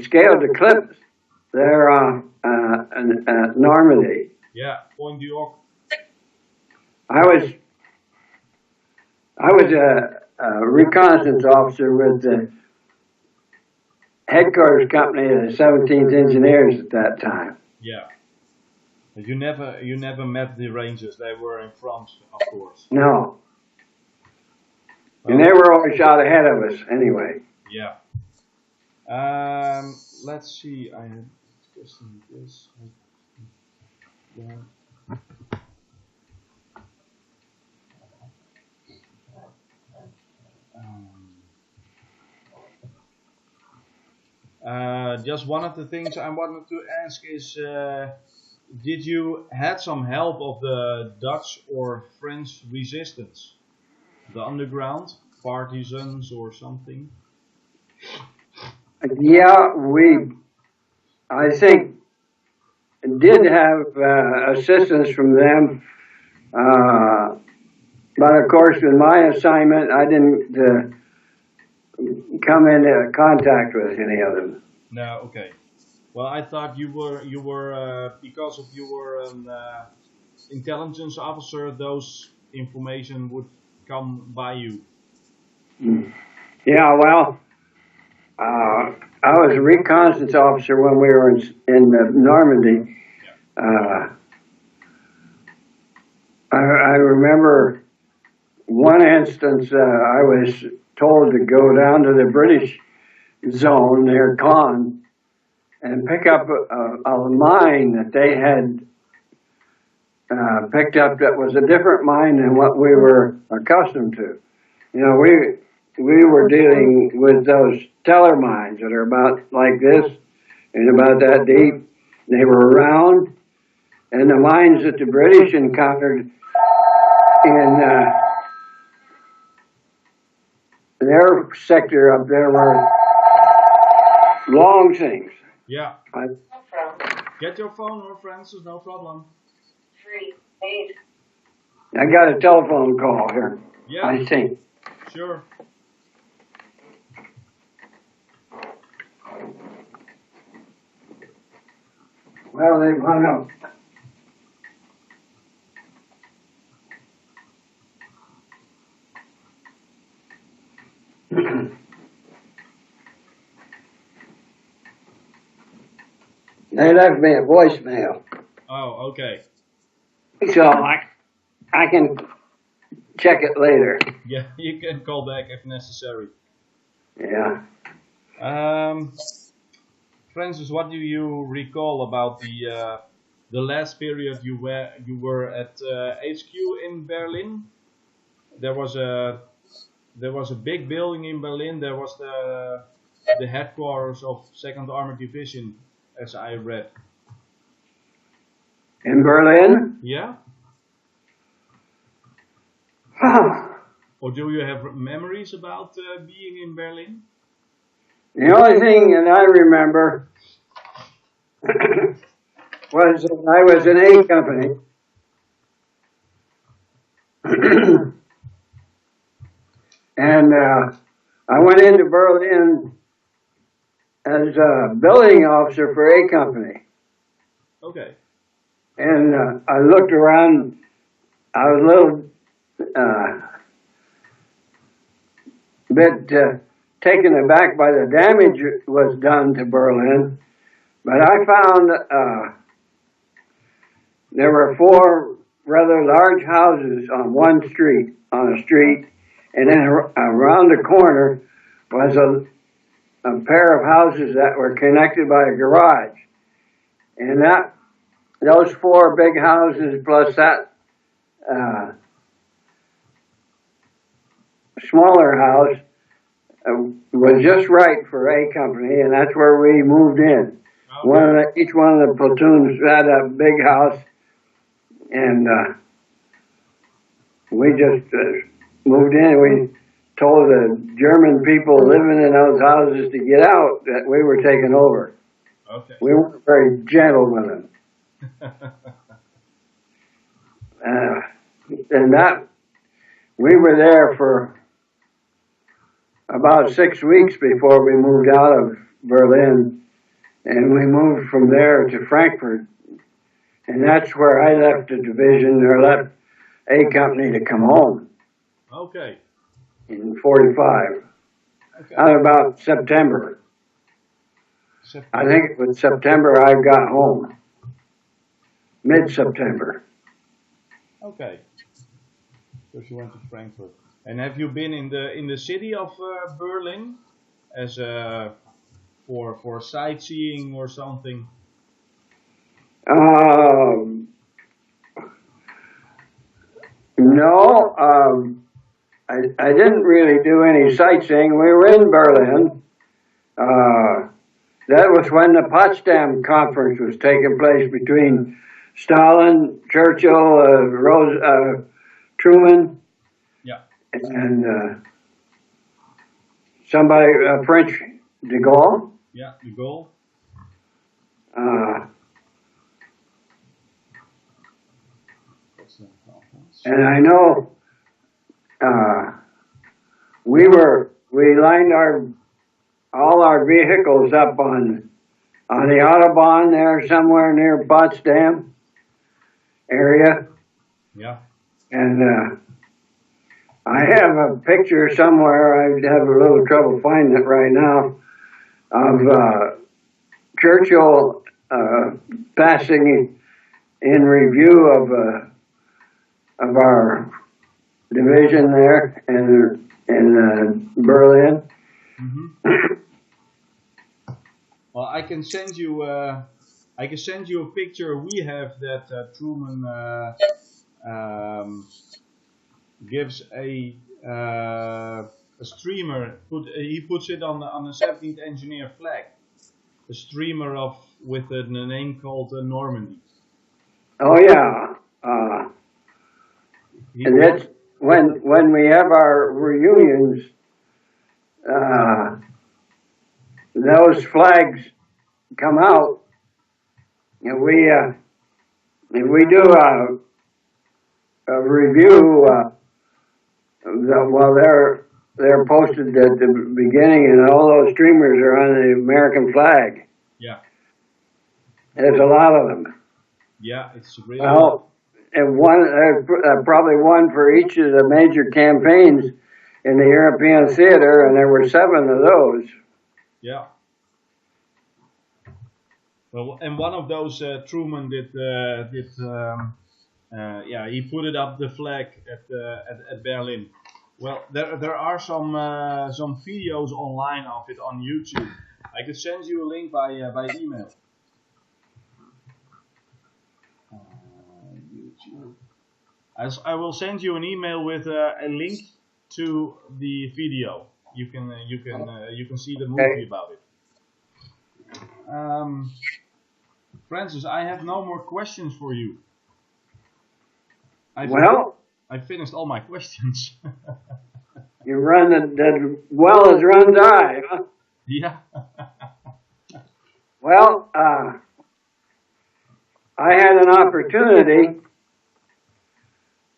B: scaled the cliffs there in Normandy.
A: Yeah, Point du Hoc.
B: I was a reconnaissance officer with the headquarters company of the 17th Engineers at that time.
A: Yeah. But you never met the Rangers. They were in France, of course.
B: No.
A: Well,
B: And they were always out ahead of us anyway.
A: Yeah. Let's see. I had question this. Yeah. Just one of the things I wanted to ask is, did you had some help of the Dutch or French resistance, the underground partisans or something?
B: Yeah, I think, did have assistance from them. But of course, in my assignment, I didn't come into contact with any of them.
A: No, okay. Well, I thought you were because of you were an intelligence officer, those information would come by you.
B: Yeah, well, I was a reconnaissance officer when we were in Normandy. I remember one instance I was told to go down to the British zone near Caen and pick up a mine that they had picked up that was a different mine than what we were accustomed to. You know, we were dealing with those teller mines that are about like this and about that deep. They were round, and the mines that the British encountered in their sector up there were long things.
A: Yeah. Get your phone, or Francis, no problem.
C: 3-8.
B: I got a telephone call here.
A: Yeah.
B: I think.
A: Sure.
B: Well, they've hung up. They left me a voicemail,
A: Oh, okay.
B: so I can check it later.
A: Yeah, you can call back if necessary.
B: Yeah.
A: Francis, what do you recall about the last period you were at HQ in Berlin? There was a big building in Berlin. There was the headquarters of Second Armored Division, as I read.
B: In Berlin?
A: Yeah. Or do you have memories about being in Berlin?
B: The only thing that I remember was that I was in A Company. And I went into Berlin as a building officer for A Company.
A: Okay.
B: And I looked around. I was a little bit taken aback by the damage that was done to Berlin. But I found there were 4 rather large houses on one street, and then around the corner was a pair of houses that were connected by a garage. And those 4 big houses plus that smaller house was just right for A Company, and that's where we moved in.
A: Okay.
B: Each one of the platoons had a big house, and we just moved in. We told the German people living in those houses to get out, that we were taking over.
A: Okay.
B: We weren't very gentle with them. And that, we were there for about 6 weeks before we moved out of Berlin, and we moved from there to Frankfurt, and that's where I left the division, or left A Company to come home
A: Okay.
B: in 45.
A: Okay.
B: About September. I think it was September I got home. Mid-September.
A: Okay. So you went to Frankfurt. And have you been in the city of Berlin as for sightseeing or something?
B: No, I didn't really do any sightseeing. We were in Berlin. That was when the Potsdam Conference was taking place between Stalin, Churchill, Truman,
A: Yeah.
B: and somebody, French, de Gaulle.
A: Yeah, de Gaulle.
B: And I know we lined all our vehicles up on the Autobahn there somewhere near Potsdam area.
A: Yeah.
B: And I have a picture somewhere, I'd have a little trouble finding it right now, of Churchill passing in review of our division there in Berlin.
A: Mm-hmm. Well, I can send you a picture we have that Truman gives a streamer. He puts it on the 17th Engineer flag, a streamer with a name called Normandy.
B: Oh yeah, and that's when we have our reunions. Those flags come out, and we do a review. Well, they're posted at the beginning, and all those streamers are on the American flag.
A: Yeah.
B: There's a lot of them.
A: Yeah, it's really.
B: Well, and probably one for each of the major campaigns in the European theater, and there were 7 of those.
A: Yeah. Well, and one of those Truman he put it up the flag at Berlin. Well, there are some videos online of it on YouTube. I could send you a link by email. YouTube. I will send you an email with a link to the video. You can see the movie about it. Francis, I have no more questions for you. I finished all my questions.
B: You run as well as runs I, huh?
A: Yeah.
B: Well, I had an opportunity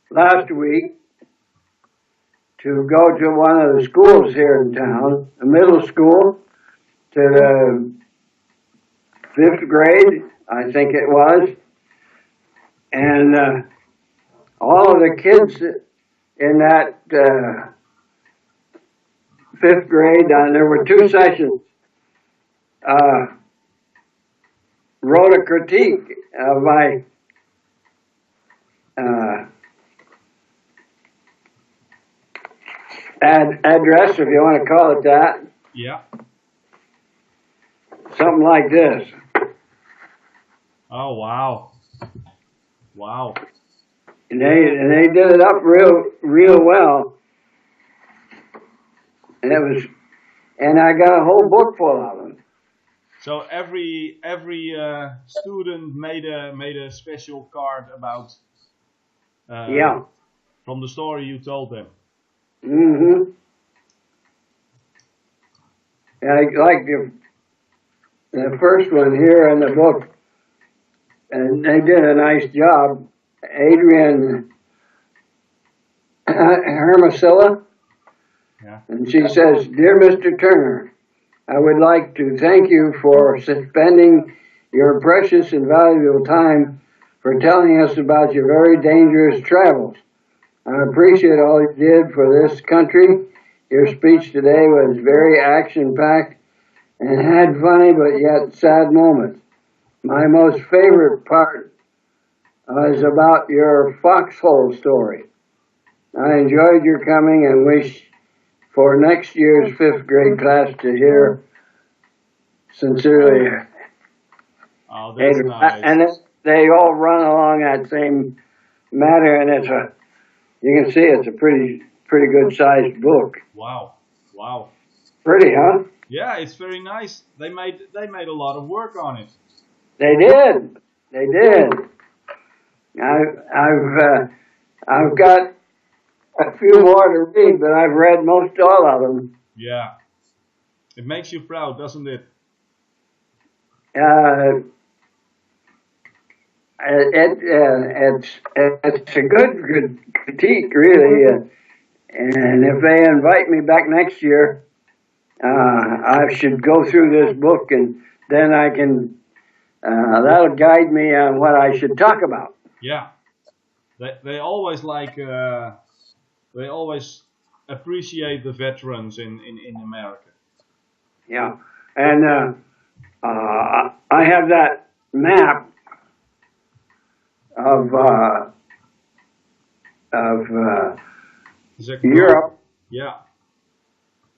B: last week to go to one of the schools here in town, a middle school, to the 5th grade, I think it was. And all of the kids in that 5th grade, there were 2 sessions, wrote a critique of my address, if you want to call it that.
A: Yeah.
B: Something like this.
A: Oh, wow. Wow.
B: And they did it up real well. And I got a whole book full of them.
A: So every student made a special card about from the story you told them.
B: Mm-hmm. Like the first one here in the book, and they did a nice job. Adrian Hermosilla, and she says, "Dear Mr. Turner, I would like to thank you for spending your precious and valuable time for telling us about your very dangerous travels. I appreciate all you did for this country. Your speech today was very action-packed and had funny but yet sad moments. My most favorite part was about your foxhole story. I enjoyed your coming and wish for next year's 5th grade class to hear sincerely."
A: Oh, that's nice.
B: And they all run along that same matter, and you can see it's a pretty good sized book.
A: Wow. Wow.
B: Pretty, huh?
A: Yeah, it's very nice. They made a lot of work on it.
B: They did. I've got a few more to read, but I've read most all of them.
A: Yeah. It makes you proud, doesn't it?
B: It's a good critique, really. And if they invite me back next year, I should go through this book, and then I can. That'll guide me on what I should talk about.
A: Yeah. They always they always appreciate the veterans in America.
B: Yeah, and I have that map of Europe.
A: Yeah.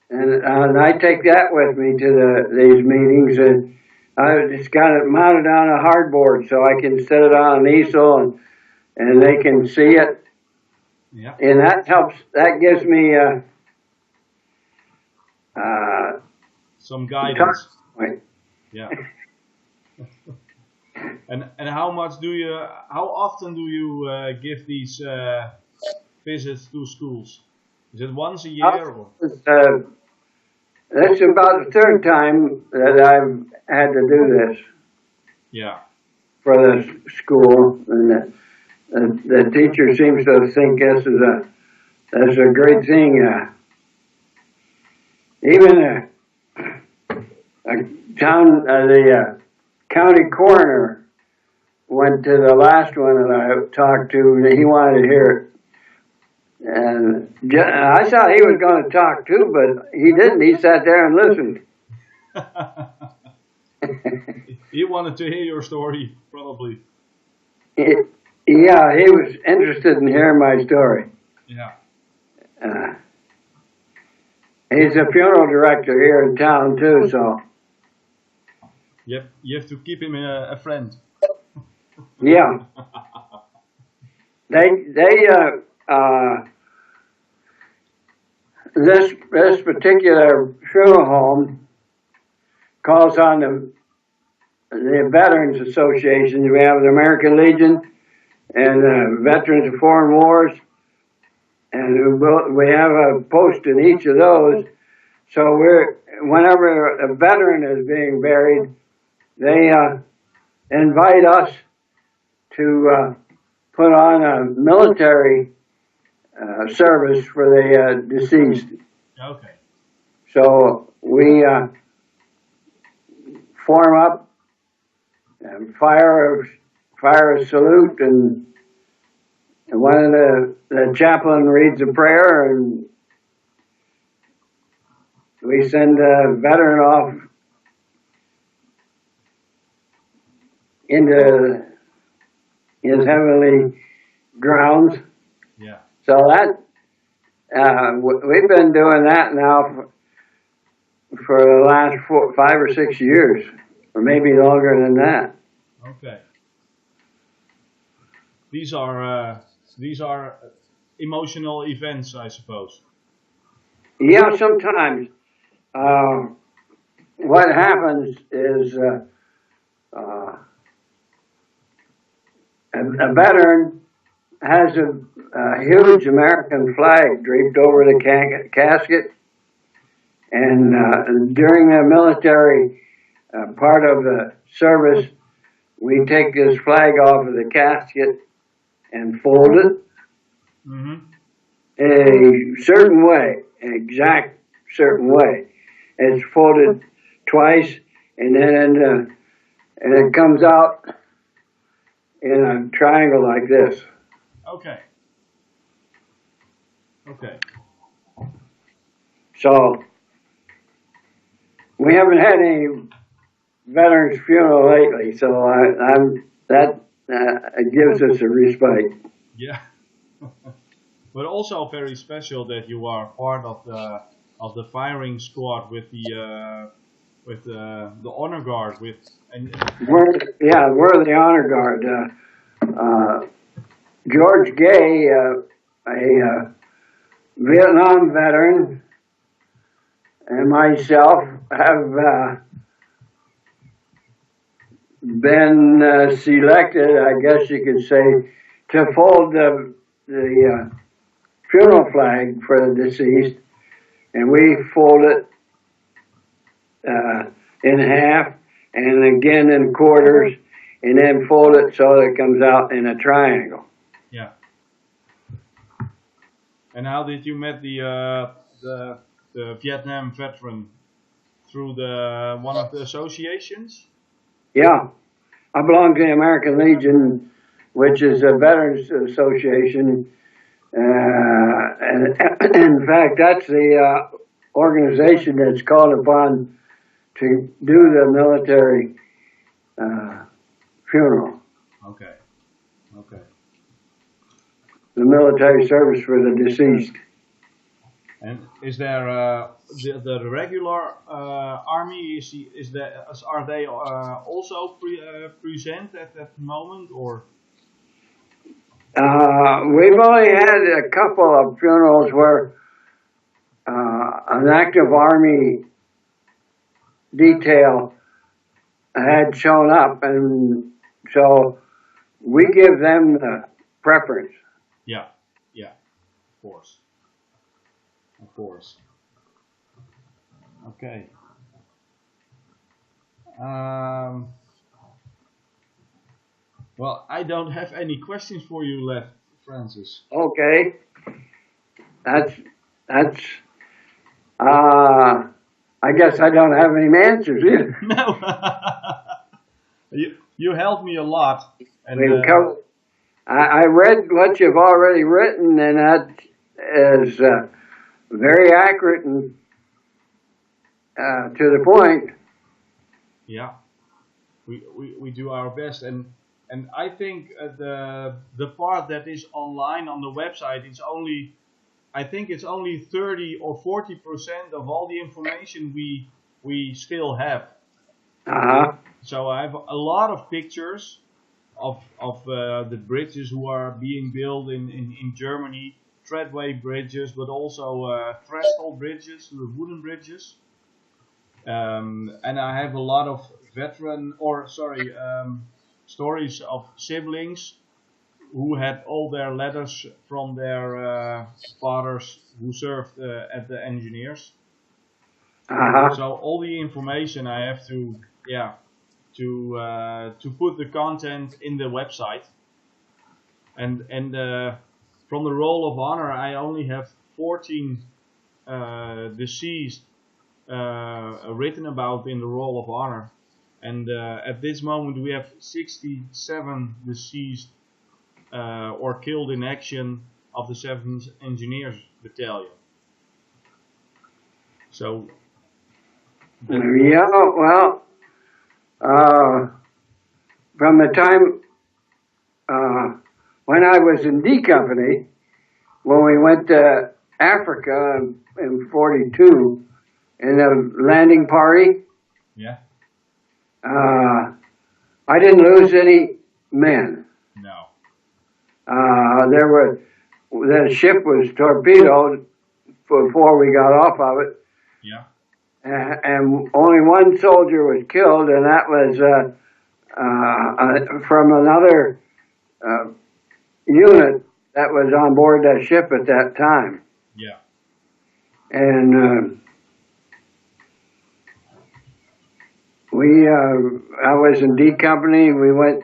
B: And I take that with me to these meetings, and I just got it mounted on a hardboard so I can set it on an easel, and they can see it.
A: Yeah.
B: And that helps. That gives me
A: some guidance.
B: Right.
A: Yeah. And how often do you give these visits to schools? Is it once a year? Or?
B: That's about the 3rd time that I've had to do this.
A: Yeah.
B: For the school, and the teacher seems to think this is a great thing. Even the county coroner went to the last one that I talked to, and he wanted to hear it. And I thought he was going to talk too, but he didn't. He sat there and listened.
A: He wanted to hear your story, probably.
B: Yeah, he was interested in hearing my story.
A: Yeah.
B: He's a funeral director here in town too, so
A: You have to keep him a friend.
B: yeah. This particular funeral home calls on the Veterans Association. We have the American Legion and Veterans of Foreign Wars, and we have a post in each of those. So whenever a veteran is being buried, they invite us to put on a military service for the deceased.
A: Okay.
B: So we form up and fire a salute, and one of the chaplain reads a prayer, and we send a veteran off into his heavenly grounds.
A: Yeah.
B: So that we've been doing that now for the last 5 or 6 years, or maybe longer than that.
A: Okay. These are emotional events, I suppose.
B: Yeah, sometimes. What happens is a veteran has a huge American flag draped over the casket, and during the military part of the service, we take this flag off of the casket and fold it a certain way, an exact certain way. It's folded twice, and then it comes out in a triangle like this.
A: Okay. Okay.
B: So we haven't had any veterans funeral lately, so that gives us a respite.
A: Yeah. But also very special that you are part of the firing squad with the honor guard
B: We're the honor guard. George Gay, a Vietnam veteran, and myself have been selected, I guess you could say, to fold the funeral flag for the deceased, and we fold it in half and again in quarters, and then fold it so that it comes out in a triangle.
A: Yeah. And how did you meet the Vietnam veteran? Through one of the associations?
B: Yeah, I belong to the American Legion, which is a veterans association. And in fact, that's the organization that's called upon to do the military funeral.
A: Okay. Okay.
B: The military service for the deceased.
A: And is there the regular army? Are they also present at that moment, or?
B: We've only had a couple of funerals where an active army detail had shown up, and so we give them the preference.
A: Yeah, yeah, of course. Of course. Okay. Well, I don't have any questions for you left, Francis.
B: Okay. That's I guess I don't have any answers either.
A: No. You helped me a lot. And
B: I read what you've already written, and that is very accurate and to the point.
A: Yeah. we do our best, and I think the part that is online on the website, I think it's only 30 or 40% of all the information we still have. So I have a lot of pictures of the bridges who are being built in Germany, treadway bridges, but also trestle bridges, the wooden bridges. And I have a lot of stories of siblings who had all their letters from their fathers who served at the engineers. So all the information I have to put the content in the website, and from the Roll of Honor I only have 14 deceased written about in the Roll of Honor, and at this moment we have 67 deceased or killed in action of the 7th Engineers Battalion. So
B: yeah, well, from the time when I was in D Company, when we went to Africa in 42 in the landing party,
A: yeah,
B: I didn't lose any men.
A: no,
B: The ship was torpedoed before we got off of it.
A: yeah,
B: And only one soldier was killed, and that was from another unit that was on board that ship at that time.
A: yeah,
B: And I was in D Company. We went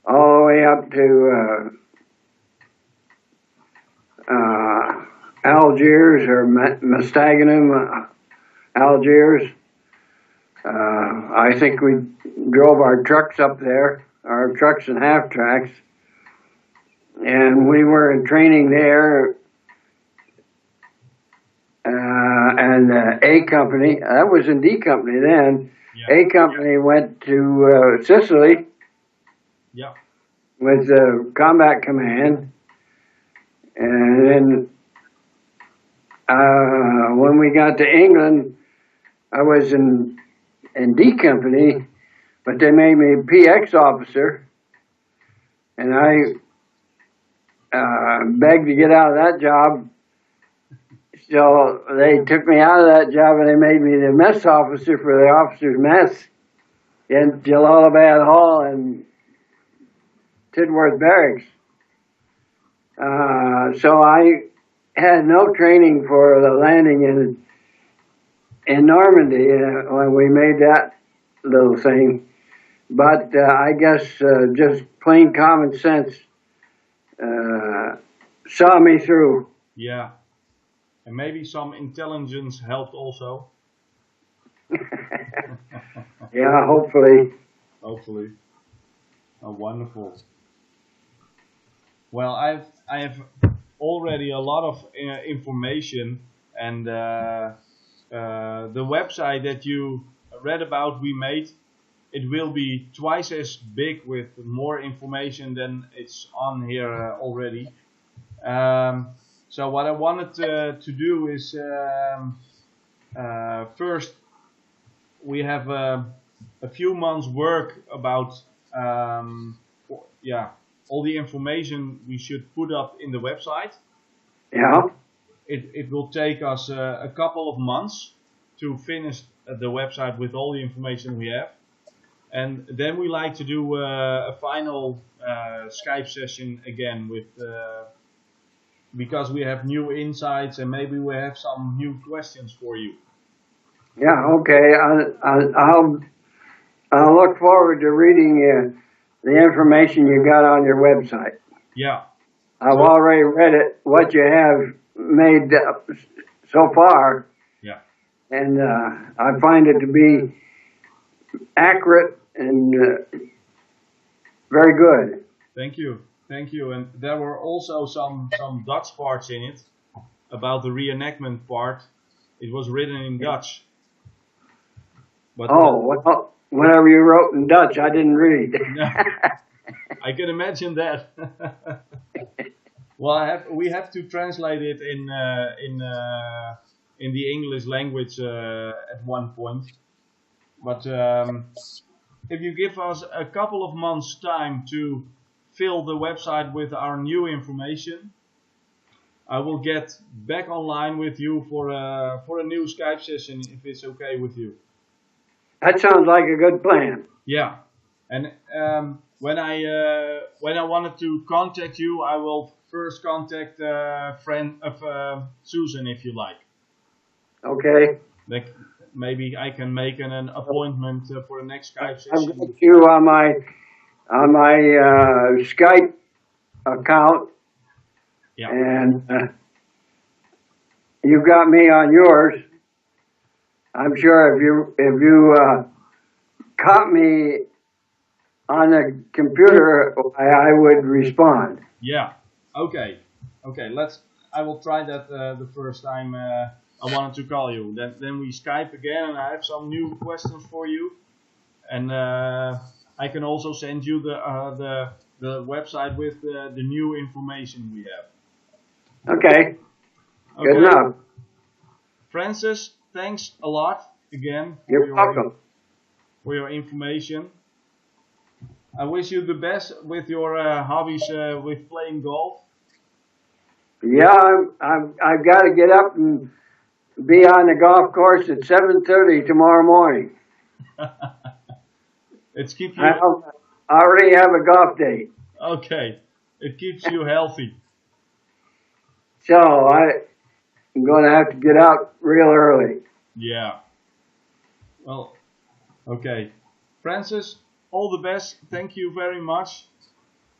B: all the way up to Algiers or Mostaganem, Algiers. I think we drove our trucks up there, our trucks and half tracks, and we were in training there. And A Company, that was in D Company then.
A: yeah,
B: A Company went to Sicily
A: yeah,
B: with Combat Command, and then when we got to England, I was in D Company, but they made me PX officer, and I begged to get out of that job. So they took me out of that job and they made me the mess officer for the officers' mess in Jalalabad Hall and Tidworth Barracks. So I had no training for the landing in Normandy when we made that little thing. But I guess just plain common sense saw me through.
A: yeah. And maybe some intelligence helped also.
B: Yeah, hopefully.
A: Hopefully. Oh, wonderful. Well, I have already a lot of information, and the website that you read about we made, it will be twice as big with more information than it's on here already. So what I wanted to do is first we have a few months work about all the information we should put up in the website.
B: Yeah.
A: It will take us a couple of months to finish the website with all the information we have, and then we like to do a final Skype session again with. Because we have new insights and maybe we have some new questions for you.
B: Yeah, okay. I'll look forward to reading the information you got on your website.
A: Yeah.
B: I've already read it, what you have made so far.
A: Yeah.
B: And I find it to be accurate and very good.
A: Thank you. Thank you. And there were also some Dutch parts in it about the reenactment part. It was written in Dutch. But
B: well, whatever you wrote in Dutch, I didn't read.
A: I can imagine that. Well, we have to translate it in the English language at one point. But if you give us a couple of months' time to fill the website with our new information, I will get back online with you for a new Skype session if it's okay with you.
B: That sounds like a good plan.
A: Yeah, and when I wanted to contact you, I will first contact a friend of Susan, if you like.
B: Okay.
A: Like maybe I can make an appointment for the next Skype
B: I've
A: session.
B: got you on my Skype account.
A: Yeah.
B: And you got me on yours. I'm sure if you caught me on the computer, I would respond.
A: Yeah. Okay. Okay. I will try that the first time I wanted to call you. Then we Skype again, and I have some new questions for you, and I can also send you the website with the new information we have.
B: Okay. Good enough.
A: Francis, thanks a lot again
B: You're welcome.
A: for your information. I wish you the best with your hobbies with playing golf.
B: Yeah, I've got to get up and be on the golf course at 7:30 tomorrow morning.
A: It's keep you.
B: I already have a golf date.
A: Okay, it keeps you healthy.
B: So I'm going to have to get out real early.
A: Yeah. Well, okay. Francis, all the best. Thank you very much.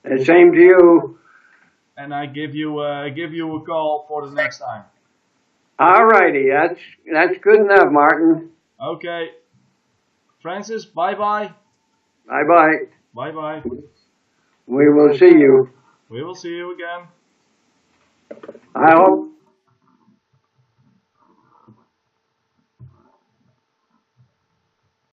B: The same to you.
A: And I give you a call for the next time.
B: All righty, that's good enough, Martin.
A: Okay. Francis, bye-bye.
B: Bye-bye.
A: Bye-bye.
B: We will see you.
A: We will see you again.
B: I hope